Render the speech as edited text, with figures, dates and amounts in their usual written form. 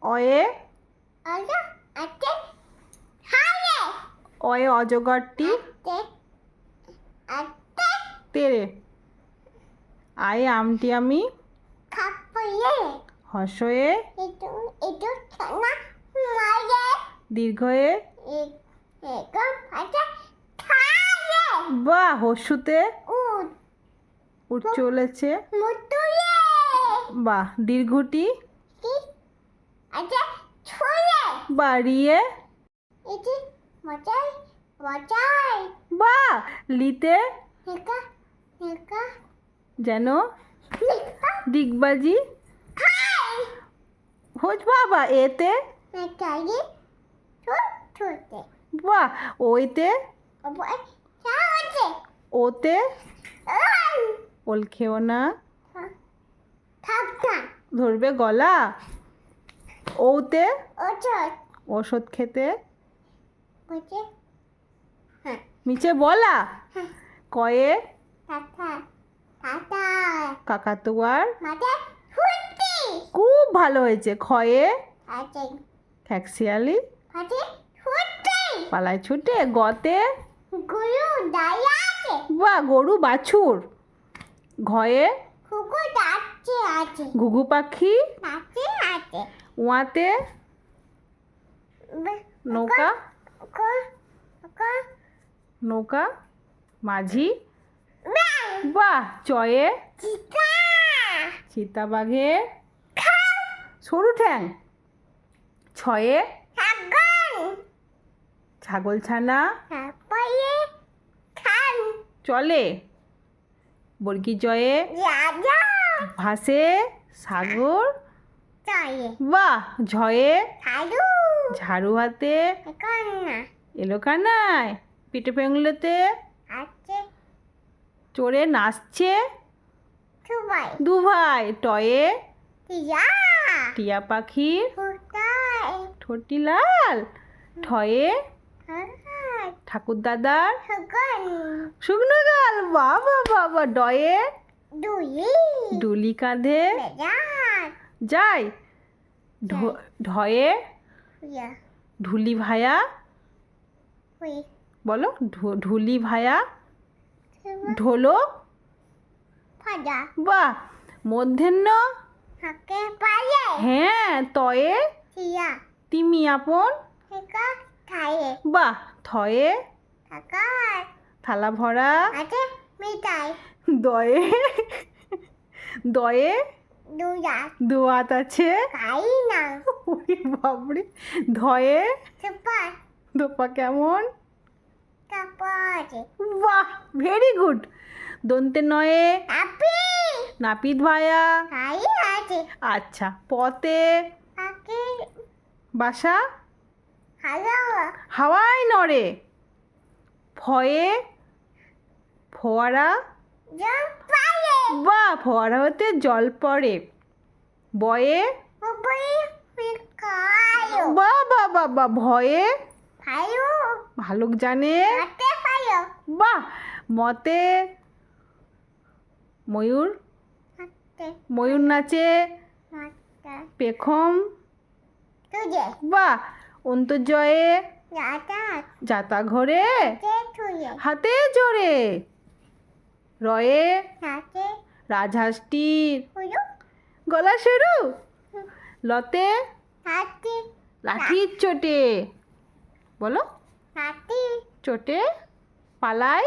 অয়ে অয়ে অজগরটি তেরে। আয়ে আমটি আমি হর্ষয়ে দীর্ঘয়ে বাহ হর্ষুতে উঠ চলেছে বাহ দীর্ঘটি বাহ রিয়ে বাহ লিতে যেন দিগবাজি হোচ বাবা এতে বাহ ওইতে ওতে ওল খেও না ধরবে গলা ওতে ওষুধ খেতে নিচে বলা কয়ে কাকাতুয়ার খুব ভালো হয়েছে ক্ষয়ে খ্যাকশিয়ালি পালায় ছুটে গতে বা গরু বাছুর ঘয়ে ঘুঘু পাখি উয়াতে নৌকা নৌকা মাঝি বাহ চয়ে চিতাবাঘে সরু ঠ্যাং ছয়ে ছাগল ছানা চলে বর্গি জয়ে ভাসে সাগর বাহ ঝয়ে ঝাড়ু হাতে এলো কানায় পিঠে পেঙ্গুলোতে চড়ে নাচছে দু ভাই টয়ে টিয়া পাখির ঠোঁটি লাল ঠয়ে ঠাকুর দাদার শুকনো গাল বাবা বাবা ডয়ে ডুলি কাঁধে যায় ঢয়ে ঢুলি ভায়া বলো ঢুলি ভায়া ঢোলক বাহ মধ্যাহ্ন হ্যাঁ তয়ে তিমি আপন বাহ থয়ে থালা ভরা দয়ে দয়ে দোয়াত আছে বাবরে ধয়ে দোপা কেমন বাহ ভেরি গুড দন্তে নয়ে নাপিত ভায়া আচ্ছা পতে বাসা হাওয়ায় নড়ে ফয়ে ফোয়ারা বা ফোয়ারা হতে জল পড়ে বয়ে বা বা বা বা ভয়ে ভালুক জানে বাহ মতে ময়ূর ময়ূর নাচে পেখম বাহ অন্তর্জয়ে যাতা ঘরে হাতে জোরে রয়ে রাজহাঁসটির গলা সরু লতে লাঠির চোটে বলো চোটে পালায়